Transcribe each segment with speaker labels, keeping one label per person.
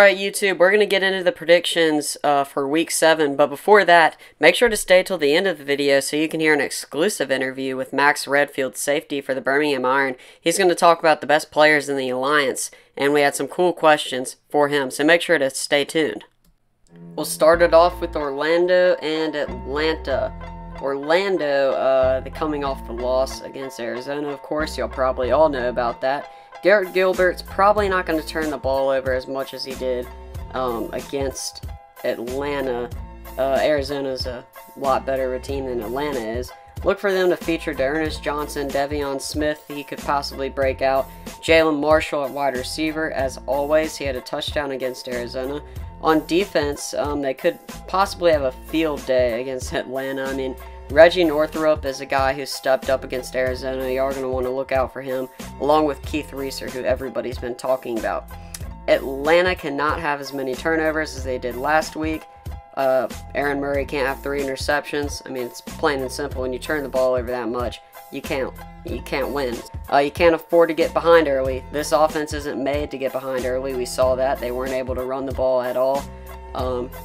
Speaker 1: Alright YouTube, we're going to get into the predictions for Week 7, but before that, make sure to stay till the end of the video so you can hear an exclusive interview with Max Redfield, safety for the Birmingham Iron. He's going to talk about the best players in the Alliance, and we had some cool questions for him, so make sure to stay tuned. We'll start it off with Orlando and Atlanta. Orlando, they're coming off the loss against Arizona, of course, you'll probably all know about that. Garrett Gilbert's probably not going to turn the ball over as much as he did against Atlanta. Arizona's a lot better of a team than Atlanta is. Look for them to feature D'Ernest Johnson, Devion Smith. He could possibly break out. Jalen Marshall at wide receiver, as always. He had a touchdown against Arizona. On defense, they could possibly have a field day against Atlanta. I mean, Reggie Northrup is a guy who stepped up against Arizona. Y'all are going to want to look out for him, along with Keith Reeser, who everybody's been talking about. Atlanta cannot have as many turnovers as they did last week. Aaron Murray can't have 3 interceptions. I mean, it's plain and simple. When you turn the ball over that much, you can't win. You can't afford to get behind early. This offense isn't made to get behind early. We saw that. They weren't able to run the ball at all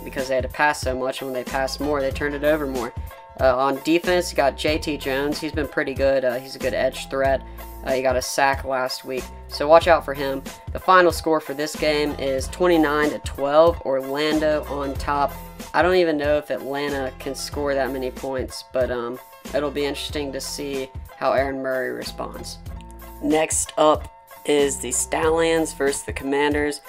Speaker 1: because they had to pass so much. And when they passed more, they turned it over more. On defense, you got JT Jones. He's been pretty good. He's a good edge threat. He got a sack last week, so watch out for him. The final score for this game is 29-12. Orlando on top. I don't even know if Atlanta can score that many points, but it'll be interesting to see how Aaron Murray responds. Next up is the Stallions versus the Commanders.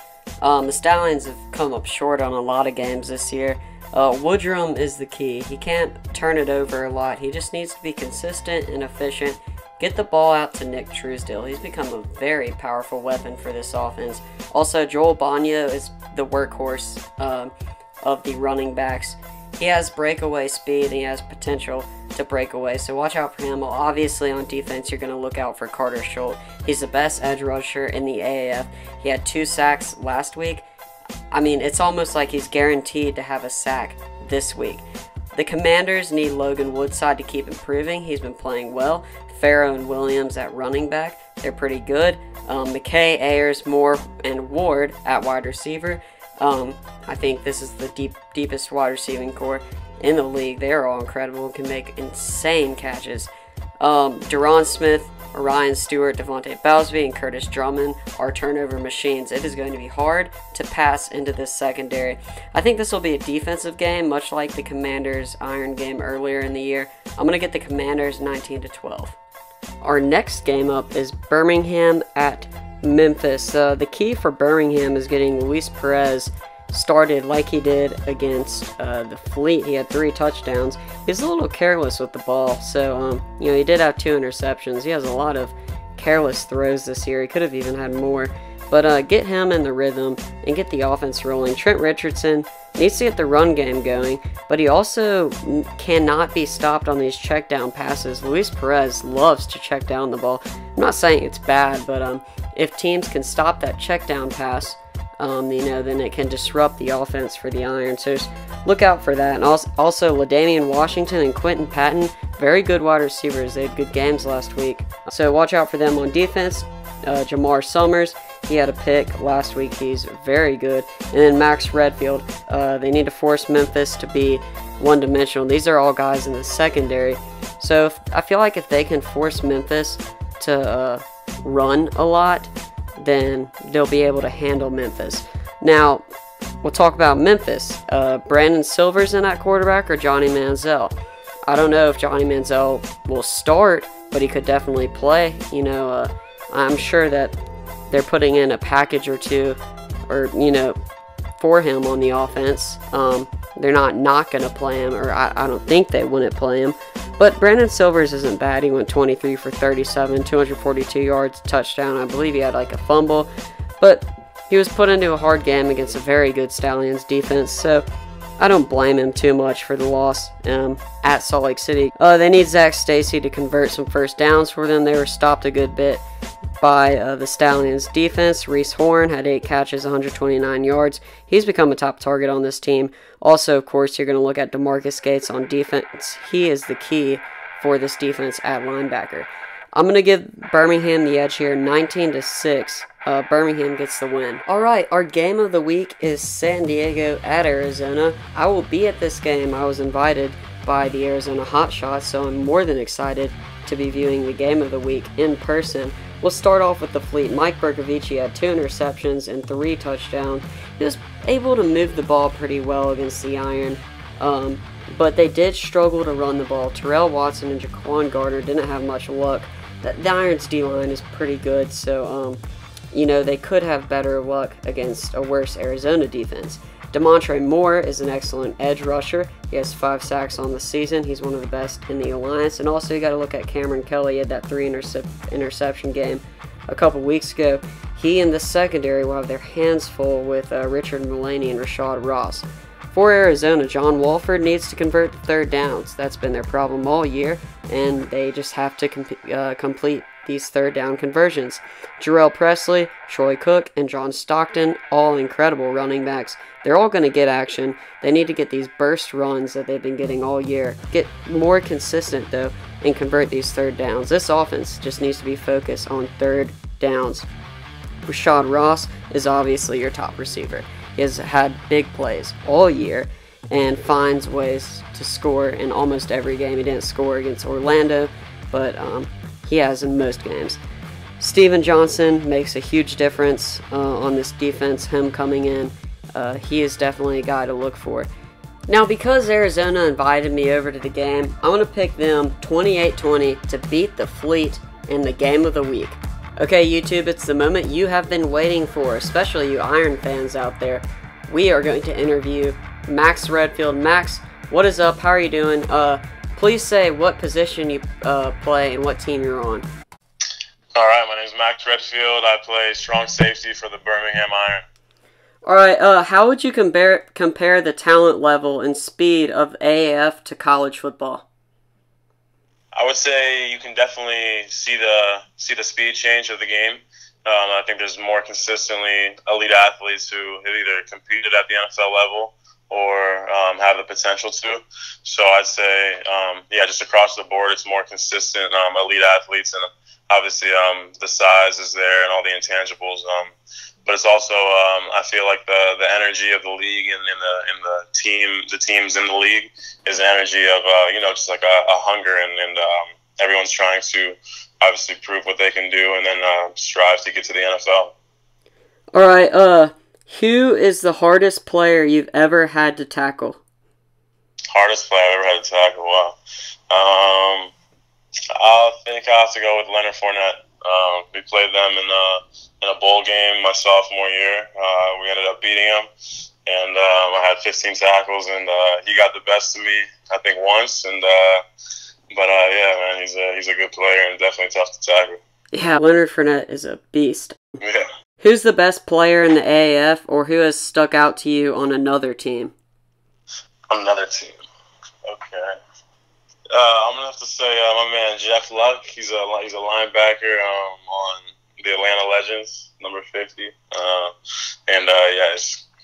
Speaker 1: The Stallions have come up short on a lot of games this year. Woodrum is the key. He can't turn it over a lot. He just needs to be consistent and efficient. Get the ball out to Nick Truesdale. He's become a very powerful weapon for this offense. Also, Joel Bonio is the workhorse of the running backs. He has breakaway speed and he has potential to break away, so watch out for him. Obviously, on defense, you're going to look out for Carter Schultz. He's the best edge rusher in the AAF. He had 2 sacks last week. I mean, it's almost like he's guaranteed to have a sack this week. The Commanders need Logan Woodside to keep improving. He's been playing well. Farrow and Williams at running back, they're pretty good. McKay, Ayers, Moore, and Ward at wide receiver. I think this is the deepest wide receiving core in the league. They're all incredible and can make insane catches. Deron Smith, Ryan Stewart, Devontae Bowsby, and Curtis Drummond are turnover machines. It is going to be hard to pass into this secondary. I think this will be a defensive game, much like the Commanders' Iron game earlier in the year. I'm going to get the Commanders 19-12. Our next game up is Birmingham at Memphis. The key for Birmingham is getting Luis Perez started like he did against the Fleet. He had 3 touchdowns. He's a little careless with the ball, so he did have 2 interceptions. He has a lot of careless throws this year. He could have even had more, but get him in the rhythm and get the offense rolling. Trent Richardson needs to get the run game going, but he also cannot be stopped on these check down passes. Luis Perez loves to check down the ball. I'm not saying it's bad, but if teams can stop that check down pass, then it can disrupt the offense for the Iron. So just look out for that. And also LaDainian Washington and Quentin Patton, very good wide receivers. They had good games last week. So watch out for them on defense. Jamar Summers, he had a pick last week. He's very good. And then Max Redfield. They need to force Memphis to be one-dimensional. These are all guys in the secondary. So I feel like if they can force Memphis to run a lot, then they'll be able to handle Memphis. Now, we'll talk about Memphis. Brandon Silver's in that quarterback or Johnny Manziel. I don't know if Johnny Manziel will start, but he could definitely play. I'm sure that they're putting in a package or two, for him on the offense. They're not going to play him, or I don't think they wouldn't play him. But Brandon Silvers isn't bad. He went 23 for 37, 242 yards, touchdown. I believe he had like a fumble. But he was put into a hard game against a very good Stallions defense. So I don't blame him too much for the loss at Salt Lake City. They need Zach Stacy to convert some first downs for them. They were stopped a good bit by the Stallions defense. Reese Horn had 8 catches, 129 yards. He's become a top target on this team. Also, of course, you're going to look at DeMarcus Gates on defense. He is the key for this defense at linebacker. I'm going to give Birmingham the edge here, 19-6. Birmingham gets the win. Alright, our game of the week is San Diego at Arizona. I will be at this game. I was invited by the Arizona Hotshots, so I'm more than excited to be viewing the game of the week in person. We'll start off with the Fleet. Mike Bercovici had 2 interceptions and 3 touchdowns. He was able to move the ball pretty well against the Iron, but they did struggle to run the ball. Terrell Watson and Jaquan Gardner didn't have much luck. The Iron's D-line is pretty good, so they could have better luck against a worse Arizona defense. Demontre Moore is an excellent edge rusher. He has 5 sacks on the season. He's one of the best in the Alliance. And also you got to look at Cameron Kelly. He had that 3 interception game a couple weeks ago. He and the secondary will have their hands full with Richard Mullaney and Rashad Ross. For Arizona, John Walford needs to convert to 3rd downs. That's been their problem all year, and they just have to complete these 3rd down conversions. Jarrell Presley, Troy Cook, and John Stockton, all incredible running backs. They're all going to get action. They need to get these burst runs that they've been getting all year. Get more consistent, though, and convert these 3rd downs. This offense just needs to be focused on 3rd downs. Rashad Ross is obviously your top receiver. He has had big plays all year and finds ways to score in almost every game. He didn't score against Orlando, but he has in most games. Steven Johnson makes a huge difference on this defense, him coming in. He is definitely a guy to look for. Now, because Arizona invited me over to the game, I want to pick them 28-20 to beat the Fleet in the game of the week. Okay, YouTube, it's the moment you have been waiting for, especially you Iron fans out there. We are going to interview Max Redfield. Max, what is up? How are you doing? Please say what position you play and what team you're on.
Speaker 2: Alright, my name is Max Redfield. I play strong safety for the Birmingham Iron.
Speaker 1: Alright, how would you compare the talent level and speed of AAF to college football?
Speaker 2: I would say you can definitely see the speed change of the game. I think there's more consistently elite athletes who have either competed at the NFL level or have the potential to. So I'd say, just across the board, it's more consistent elite athletes, and obviously the size is there and all the intangibles. But it's also, I feel like the energy of the league and the teams in the league is an energy of just like a hunger and everyone's trying to obviously prove what they can do and then strive to get to the NFL.
Speaker 1: All right, who is the hardest player you've ever had to tackle?
Speaker 2: Hardest player I've ever had to tackle? Wow. I think I have to go with Leonard Fournette. We played them in a bowl game my sophomore year. We ended up beating him, and I had 15 tackles, and he got the best of me, I think, once. And yeah, man, he's a good player and definitely tough to tackle.
Speaker 1: Yeah, Leonard Fournette is a beast.
Speaker 2: Yeah.
Speaker 1: Who's the best player in the AAF, or who has stuck out to you on another team?
Speaker 2: Another team. Okay. I'm gonna have to say my man Jeff Luck. He's a linebacker on the Atlanta Legends, number 50. He's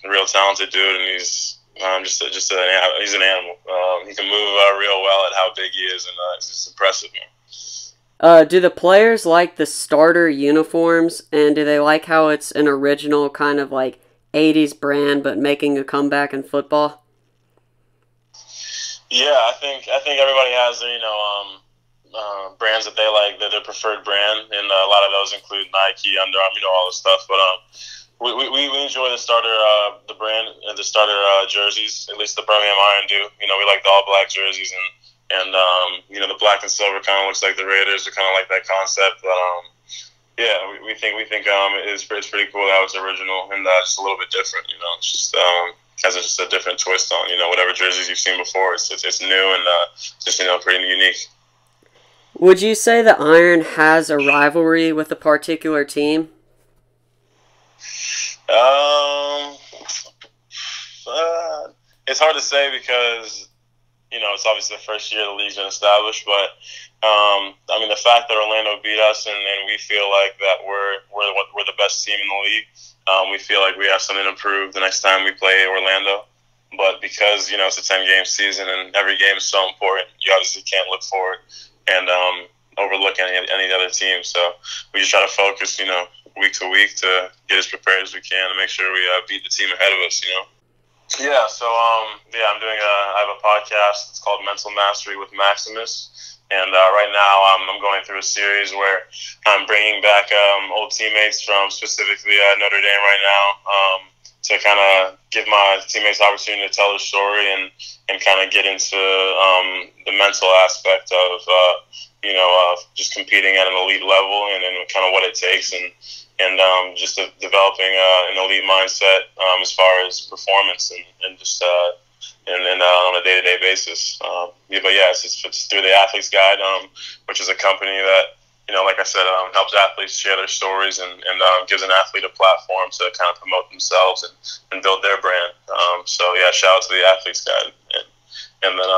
Speaker 2: a real talented dude, and he's he's an animal. He can move real well at how big he is, and it's just impressive, man.
Speaker 1: Do the players like the starter uniforms, and do they like how it's an original kind of like 80s brand but making a comeback in football?
Speaker 2: Yeah, I think everybody has their brands that they like, their preferred brand, and a lot of those include Nike, Under Armour, all this stuff. But we enjoy the starter jerseys. At least the Birmingham Iron do. We like the all black jerseys, and the black and silver kind of looks like the Raiders. Are kind of like that concept. But we think it's pretty cool how it's original and just a little bit different. It's just has just a different twist on whatever jerseys you've seen before. It's new and just pretty unique.
Speaker 1: Would you say the Iron has a rivalry with a particular team?
Speaker 2: It's hard to say because it's obviously the first year the league's been established, but the fact that Orlando beat us and we feel like that we're the best team in the league. We feel like we have something to prove the next time we play Orlando. But because, it's a 10-game season and every game is so important, you obviously can't look forward and overlook any other team. So we just try to focus, week to week to get as prepared as we can to make sure we beat the team ahead of us. Yeah, so I'm doing I have a podcast. It's called Mental Mastery with Maximus, and right now I'm going through a series where I'm bringing back old teammates from specifically Notre Dame right now to kind of give my teammates the opportunity to tell their story and kind of get into the mental aspect of just competing at an elite level and kind of what it takes and just developing an elite mindset as far as performance and just on a day-to-day basis. It's through the Athletes Guide, which is a company that, like I said, helps athletes share their stories and gives an athlete a platform to kind of promote themselves and build their brand. Shout out to the Athletes Guide. And then,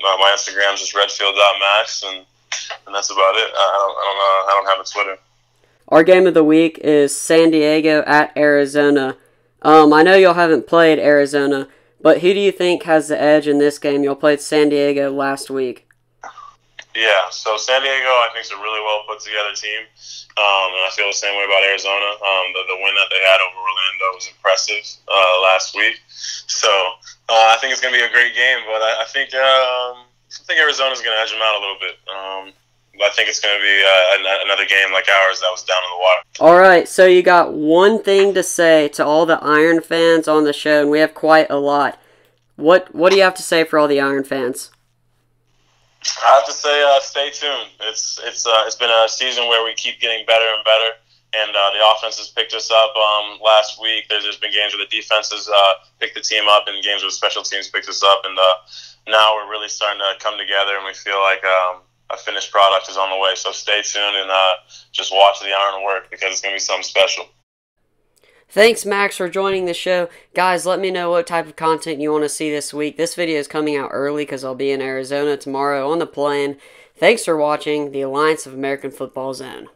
Speaker 2: my Instagram is just redfield.max, and that's about it. I don't have a Twitter.
Speaker 1: Our game of the week is San Diego at Arizona. I know y'all haven't played Arizona, but who do you think has the edge in this game? Y'all played San Diego last week.
Speaker 2: Yeah, so San Diego, I think, is a really well put together team, and I feel the same way about Arizona. The win that they had over Orlando was impressive last week. So I think it's going to be a great game, but I think Arizona's going to edge them out a little bit. I think it's going to be another game like ours that was down in the water.
Speaker 1: All right, so you got one thing to say to all the Iron fans on the show, and we have quite a lot. What do you have to say for all the Iron fans?
Speaker 2: I have to say, stay tuned. It's been a season where we keep getting better and better, and the offense has picked us up. Last week, there's been games where the defense has picked the team up, and games where the special teams picked us up, and now we're really starting to come together, and we feel like a finished product is on the way. So stay tuned and just watch the Iron work because it's going to be something special.
Speaker 1: Thanks, Max, for joining the show. Guys, let me know what type of content you want to see this week. This video is coming out early because I'll be in Arizona tomorrow on the plane. Thanks for watching the Alliance of American Football Zone.